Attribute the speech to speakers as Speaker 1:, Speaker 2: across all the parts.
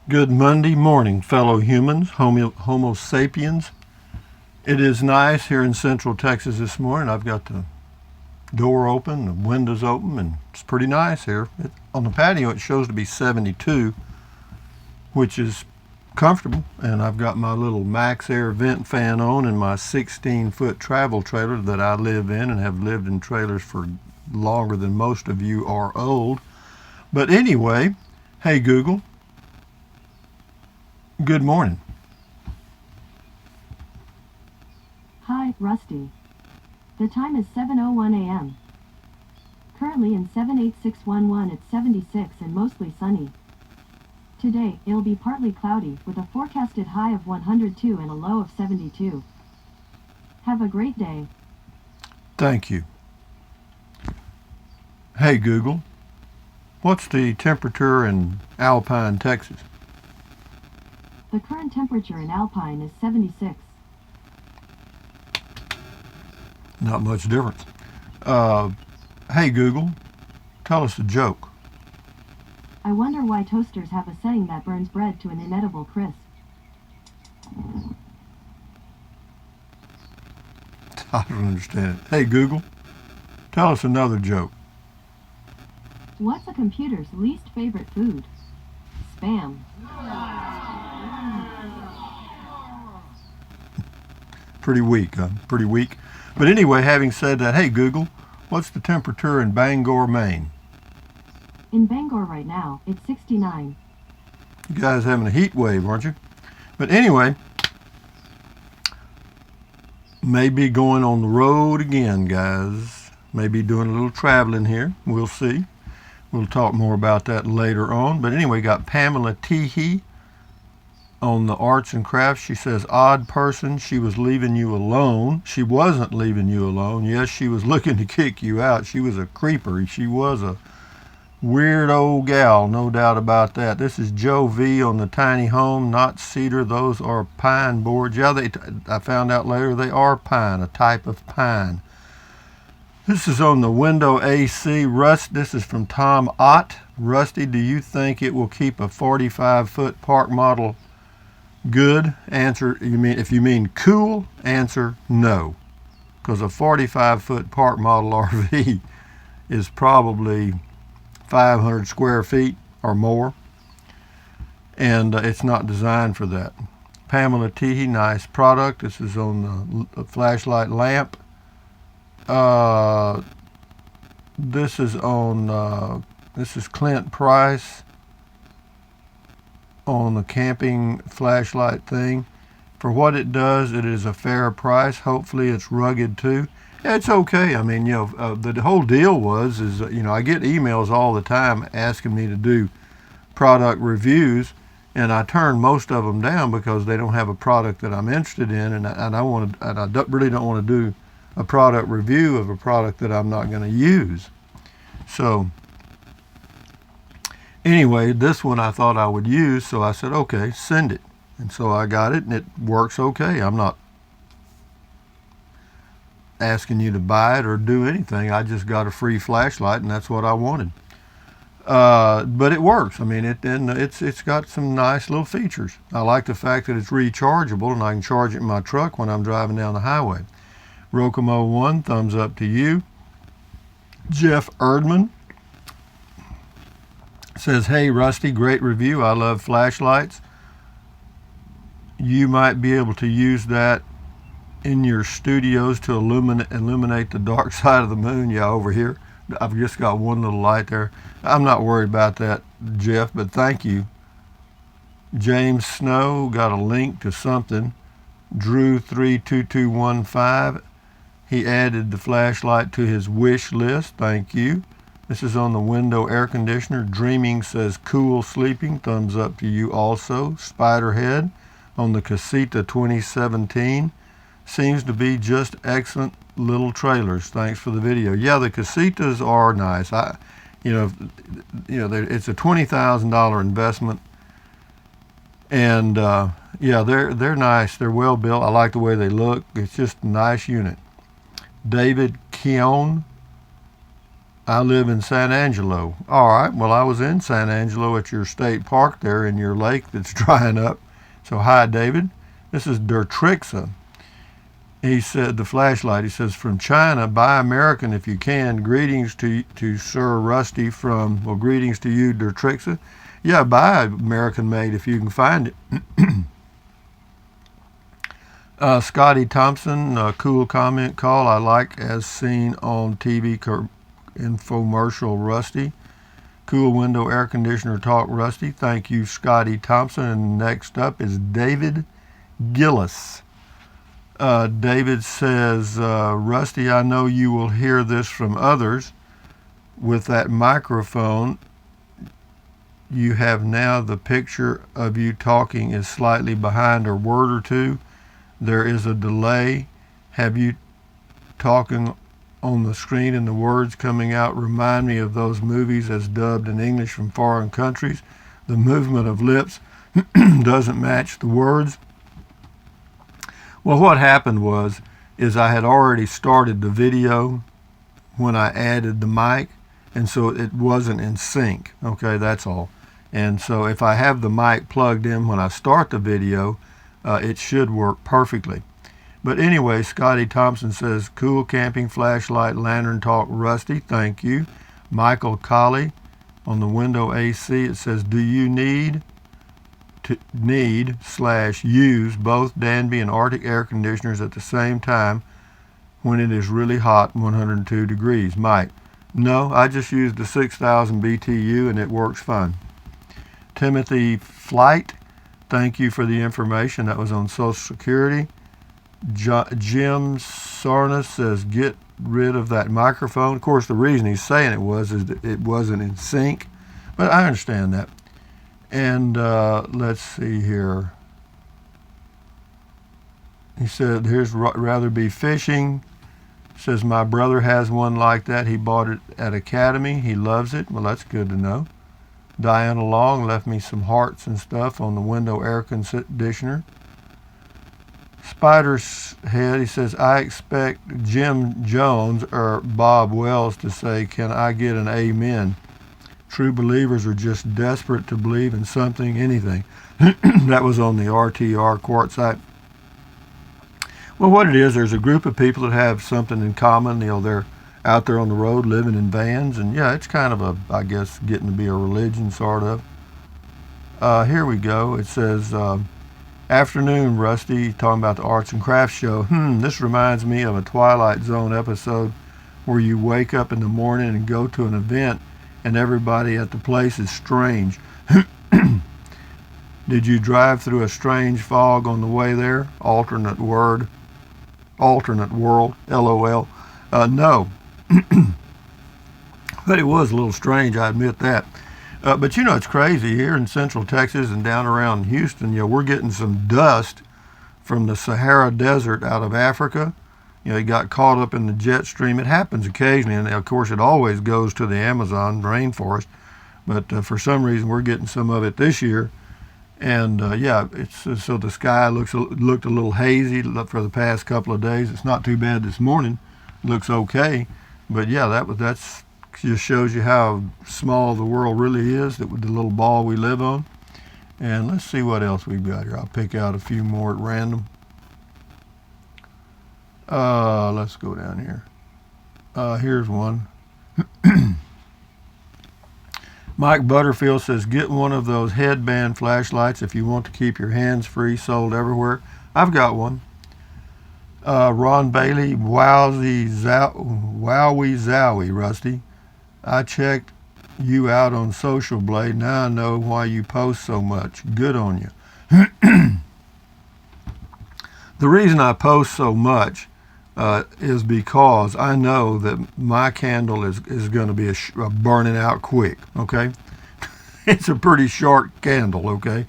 Speaker 1: Good Monday morning, fellow humans, Homo sapiens. It is nice here in Central Texas this morning. I've got the door open, the windows open, and it's pretty nice here. On the patio, it shows to be 72, which is comfortable. And I've got my little Max Air vent fan on in my 16-foot travel trailer that I live in and have lived in trailers for longer than most of you are old. But anyway, hey Google, good morning.
Speaker 2: Hi, Rusty. The time is 7:01 a.m. Currently in 78611 it's 76 and mostly sunny. Today, it'll be partly cloudy with a forecasted high of 102 and a low of 72. Have a great day.
Speaker 1: Thank you. Hey Google, what's the temperature in Alpine, Texas?
Speaker 2: The current temperature in Alpine is 76.
Speaker 1: Not much difference. Hey Google, tell us a joke.
Speaker 2: I wonder why toasters have a setting that burns bread to an inedible crisp.
Speaker 1: I don't understand it. Hey Google, tell us another joke.
Speaker 2: What's a computer's least favorite food? Spam.
Speaker 1: Pretty weak, huh? Pretty weak. But anyway, having said that, hey Google, what's the temperature in Bangor, Maine?
Speaker 2: In Bangor right now, it's 69.
Speaker 1: You guys having a heat wave, aren't you? But anyway, maybe going on the road again, guys. Maybe doing a little traveling here. We'll see. We'll talk more about that later on. But anyway, got Pamela Teehee on the arts and crafts. She says, odd person, she was leaving you alone. She wasn't leaving you alone. Yes, she was looking to kick you out. She was a creeper. She was a weird old gal, no doubt about that. This is Joe V on the tiny home, not cedar. Those are pine boards. Yeah, I found out later they are pine, a type of pine. This is on the window AC. This is from Tom Ott. Rusty, do you think it will keep a 45-foot park model good? Answer, if you mean cool, answer no. Because a 45-foot park model RV is probably 500 square feet or more. And it's not designed for that. Pamela Teehee, nice product. This is on the flashlight lamp. This is on, this is Clint Price on the camping flashlight thing. For what it does, it is a fair price. Hopefully it's rugged too. It's okay. I mean, the whole deal is, I get emails all the time asking me to do product reviews, and I turn most of them down because they don't have a product that I'm interested in, and I really don't want to do a product review of a product that I'm not going to use. So anyway, this one I thought I would use, so I said, okay, send it. And so I got it, and it works okay. I'm not asking you to buy it or do anything. I just got a free flashlight, and that's what I wanted. But it works. I mean, it's got some nice little features. I like the fact that it's rechargeable, and I can charge it in my truck when I'm driving down the highway. Rokomo1, thumbs up to you. Jeff Erdman says, hey Rusty, great review. I love flashlights. You might be able to use that in your studios to illuminate the dark side of the moon. Yeah, over here. I've just got one little light there. I'm not worried about that, Jeff, but thank you. James Snow got a link to something. Drew32215. He added the flashlight to his wish list. Thank you. This is on the window air conditioner. Dreaming says cool sleeping. Thumbs up to you also. Spiderhead on the Casita 2017. Seems to be just excellent little trailers. Thanks for the video. Yeah, the Casitas are nice. It's a $20,000 investment, and yeah, they're nice. They're well built. I like the way they look. It's just a nice unit. David Keown I live in San Angelo. All right, well, I was in San Angelo at your state park there in your lake that's drying up. So, hi, David. This is Dertrixa. He said, the flashlight, he says, from China, buy American if you can. Greetings to Sir Rusty from, well, greetings to you, Dertrixa. Yeah, buy American made if you can find it. Scotty Thompson, cool comment call. I like as seen on TV infomercial Rusty. Cool window air conditioner talk Rusty. Thank you, Scotty Thompson. And next up is David Gillis. David says, Rusty, I know you will hear this from others. With that microphone you have now, the picture of you talking is slightly behind a word or two. There is a delay. Have you talking on the screen and the words coming out remind me of those movies as dubbed in English from foreign countries? The movement of lips doesn't match the words. Well, what happened is I had already started the video when I added the mic, and so it wasn't in sync. Okay, that's all. And so if I have the mic plugged in when I start the video, it should work perfectly. But anyway, Scotty Thompson says, cool camping flashlight lantern talk Rusty. Thank you. Michael Colley on the window AC, it says, do you need / use both Danby and Arctic air conditioners at the same time when it is really hot, 102 degrees? Mike, no, I just use the 6000 BTU and it works fine. Timothy Flight, thank you for the information. That was on Social Security. Jim Sarnas says, get rid of that microphone. Of course, the reason he's saying it is that it wasn't in sync, but I understand that. And let's see here. He said, here's rather be fishing. Says, my brother has one like that. He bought it at Academy. He loves it. Well, that's good to know. Diana Long left me some hearts and stuff on the window air conditioner. Spider's Head, he says, I expect Jim Jones or Bob Wells to say, can I get an amen? True believers are just desperate to believe in something, anything. That was on the RTR Quartzite. Well, what it is, there's a group of people that have something in common. You know, they're out there on the road living in vans, and yeah, it's kind of I guess, getting to be a religion, sort of. Here we go. It says, afternoon, Rusty, talking about the arts and crafts show. This reminds me of a Twilight Zone episode where you wake up in the morning and go to an event and everybody at the place is strange. Did you drive through a strange fog on the way there? Alternate world, LOL. No. But it was a little strange, I admit that. But you know, it's crazy here in central Texas and down around Houston. You know, we're getting some dust from the Sahara Desert out of Africa. You know, it got caught up in the jet stream. It happens occasionally, and of course it always goes to the Amazon rainforest. But for some reason we're getting some of it this year. And yeah, it's so the sky looked a little hazy for the past couple of days. It's not too bad this morning. It looks okay. But yeah, that's just shows you how small the world really is, that with the little ball we live on. And let's see what else we've got here. I'll pick out a few more at random. Let's go down here. Here's one. Mike Butterfield says, get one of those headband flashlights if you want to keep your hands free, sold everywhere. I've got one. Ron Bailey, wowie zowie, Rusty. I checked you out on Social Blade. Now I know why you post so much. Good on you. The reason I post so much is because I know that my candle is going to be burning out quick, okay? It's a pretty short candle, okay?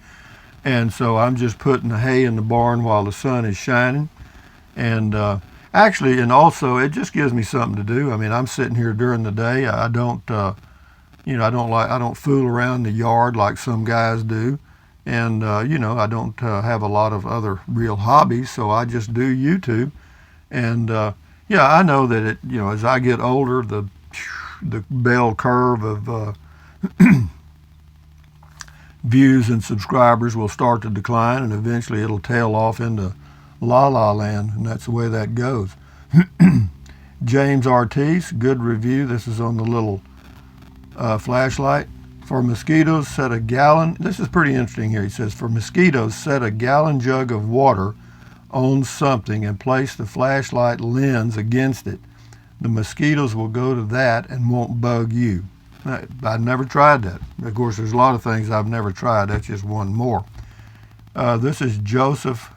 Speaker 1: And so I'm just putting the hay in the barn while the sun is shining. And actually, and also, it just gives me something to do. I mean, I'm sitting here during the day. I don't fool around the yard like some guys do. And, I don't have a lot of other real hobbies, so I just do YouTube. And, yeah, I know that as I get older, the bell curve of views and subscribers will start to decline, and eventually it'll tail off into la la land, and that's the way that goes. James Ortiz, good review. This is on the little flashlight. For mosquitoes, set a gallon. This is pretty interesting here. He says, for mosquitoes, set a gallon jug of water on something and place the flashlight lens against it. The mosquitoes will go to that and won't bug you. I've never tried that. Of course, there's a lot of things I've never tried. That's just one more. This is Joseph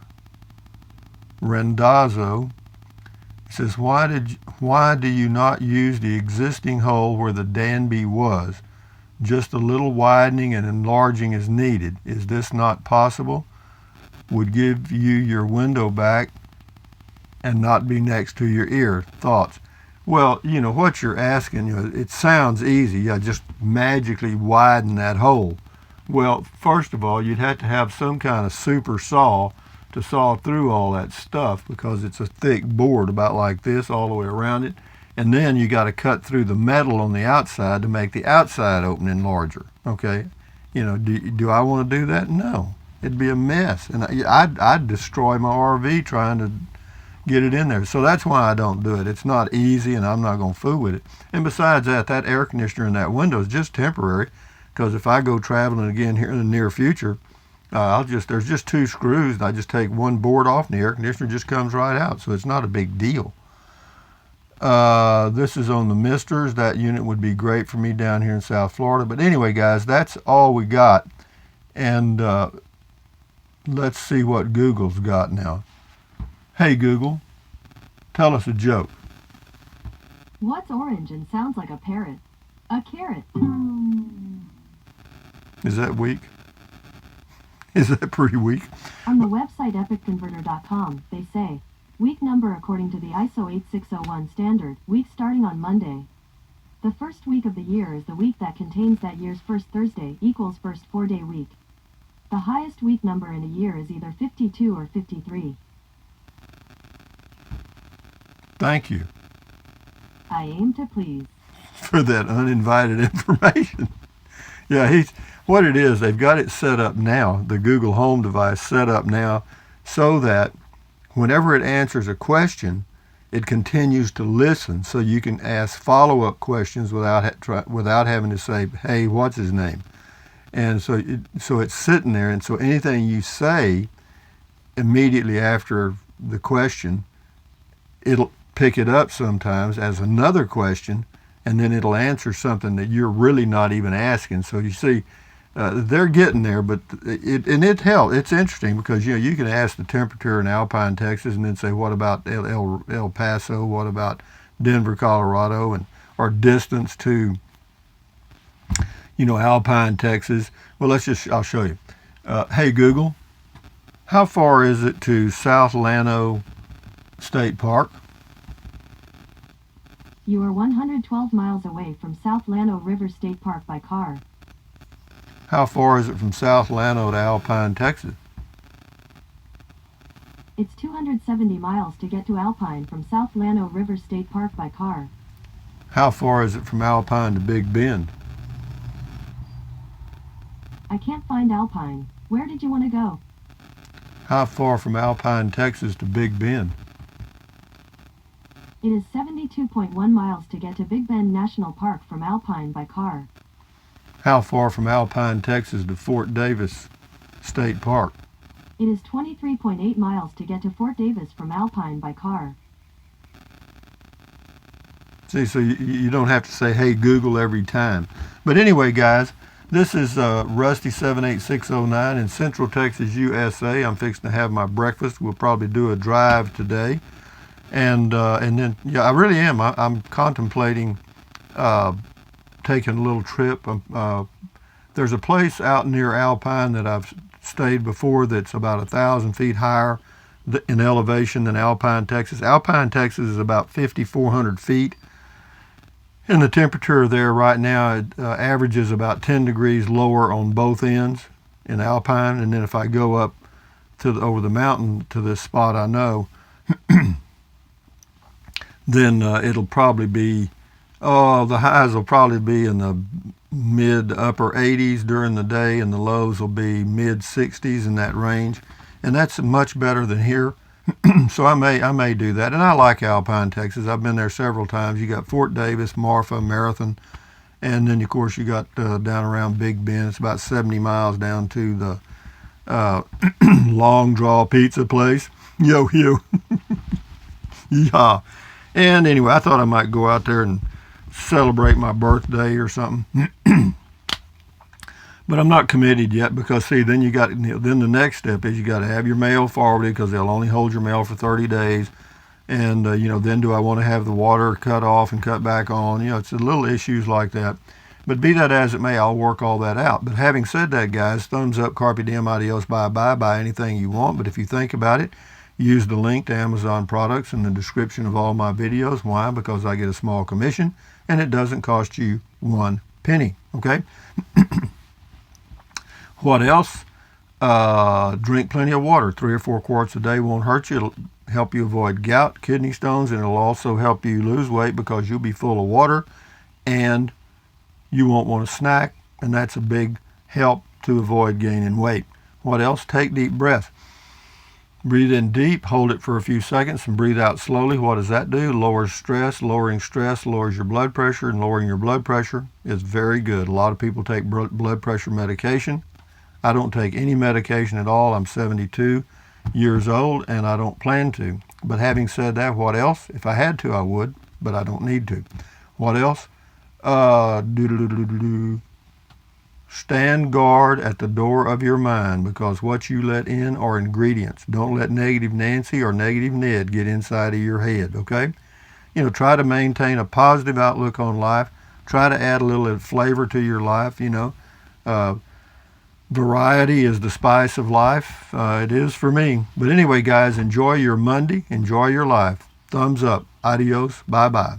Speaker 1: Rendazzo. He says, why do you not use the existing hole where the Danby was? Just a little widening and enlarging is needed. Is this not possible? Would give you your window back and not be next to your ear. Thoughts? Well, what you're asking, it sounds easy. Just magically widen that hole. Well, first of all, you'd have to have some kind of super saw to saw through all that stuff, because it's a thick board about like this all the way around it. And then you got to cut through the metal on the outside to make the outside opening larger. Okay? Do I want to do that? No. It'd be a mess. And I'd destroy my RV trying to get it in there. So that's why I don't do it. It's not easy, and I'm not going to fool with it. And besides that air conditioner in that window is just temporary, because if I go traveling again here in the near future, there's just 2 screws, and I just take one board off, and the air conditioner just comes right out. So it's not a big deal. This is on the Misters. That unit would be great for me down here in South Florida. But anyway, guys, that's all we got. And let's see what Google's got now. Hey, Google, tell us a joke.
Speaker 2: What's orange and sounds like a parrot? A carrot.
Speaker 1: Is that weak? Is that pretty weak?
Speaker 2: On the website epicconverter.com, they say, week number according to the ISO 8601 standard, week starting on Monday. The first week of the year is the week that contains that year's first Thursday equals first 4-day week. The highest week number in a year is either 52 or 53.
Speaker 1: Thank you
Speaker 2: I aim to please.
Speaker 1: for that uninvited information. Yeah, what it is, they've got it set up now, the Google Home device set up now, so that whenever it answers a question, it continues to listen, so you can ask follow-up questions without having to say, hey, what's his name? And so it's sitting there, and so anything you say immediately after the question, it'll pick it up sometimes as another question, and then it'll answer something that you're really not even asking. So you see, they're getting there, but it helps. It's interesting because you can ask the temperature in Alpine, Texas, and then say, what about El Paso? What about Denver, Colorado, or distance to Alpine, Texas. Well, I'll show you. Hey Google, how far is it to South Llano State Park?
Speaker 2: You are 112 miles away from South Llano River State Park by car.
Speaker 1: How far is it from South Llano to Alpine, Texas?
Speaker 2: It's 270 miles to get to Alpine from South Llano River State Park by car.
Speaker 1: How far is it from Alpine to Big Bend?
Speaker 2: I can't find Alpine. Where did you want to go?
Speaker 1: How far from Alpine, Texas to Big Bend?
Speaker 2: It is 72.1 miles to get to Big Bend National Park from Alpine by car.
Speaker 1: How far from Alpine, Texas to Fort Davis State Park?
Speaker 2: It is 23.8 miles to get to Fort Davis from Alpine by car.
Speaker 1: See, so you don't have to say, hey, Google every time. But anyway, guys, this is Rusty 78609 in Central Texas, USA. I'm fixing to have my breakfast. We'll probably do a drive today. And then, yeah, I really am. I'm contemplating taking a little trip. There's a place out near Alpine that I've stayed before that's about 1,000 feet higher in elevation than Alpine, Texas. Alpine, Texas is about 5,400 feet. And the temperature there right now averages about 10 degrees lower on both ends in Alpine. And then if I go up over the mountain to this spot I know, then it'll probably be The highs will probably be in the mid to upper 80s during the day, and the lows will be mid 60s in that range, and that's much better than here. So I may do that, and I like Alpine, Texas. I've been there several times. You got Fort Davis, Marfa, Marathon, and then of course you got down around Big Bend. It's about 70 miles down to the Long Draw Pizza place. Yo. Yeah. And anyway, I thought I might go out there and celebrate my birthday or something. But I'm not committed yet, because see, then then the next step is you got to have your mail forwarded, because they'll only hold your mail for 30 days. And then do I want to have the water cut off and cut back on? It's a little issues like that. But be that as it may, I'll work all that out. But having said that, guys, thumbs up, carpe diem, adios, bye-bye, buy anything you want. But if you think about it, use the link to Amazon products in the description of all my videos. Why? Because I get a small commission, and it doesn't cost you 1 penny, okay? What else? Drink plenty of water. 3 or 4 quarts a day won't hurt you. It'll help you avoid gout, kidney stones, and it'll also help you lose weight, because you'll be full of water and you won't want to snack, and that's a big help to avoid gaining weight. What else? Take deep breaths. Breathe in deep, hold it for a few seconds, and breathe out slowly. What does that do? Lowers stress. Lowering stress lowers your blood pressure, and lowering your blood pressure is very good. A lot of people take blood pressure medication. I don't take any medication at all. I'm 72 years old, and I don't plan to. But having said that, what else? If I had to, I would, but I don't need to. What else? Stand guard at the door of your mind, because what you let in are ingredients. Don't let negative Nancy or negative Ned get inside of your head, okay? Try to maintain a positive outlook on life. Try to add a little flavor to your life, Variety is the spice of life. It is for me. But anyway, guys, enjoy your Monday. Enjoy your life. Thumbs up. Adios. Bye-bye.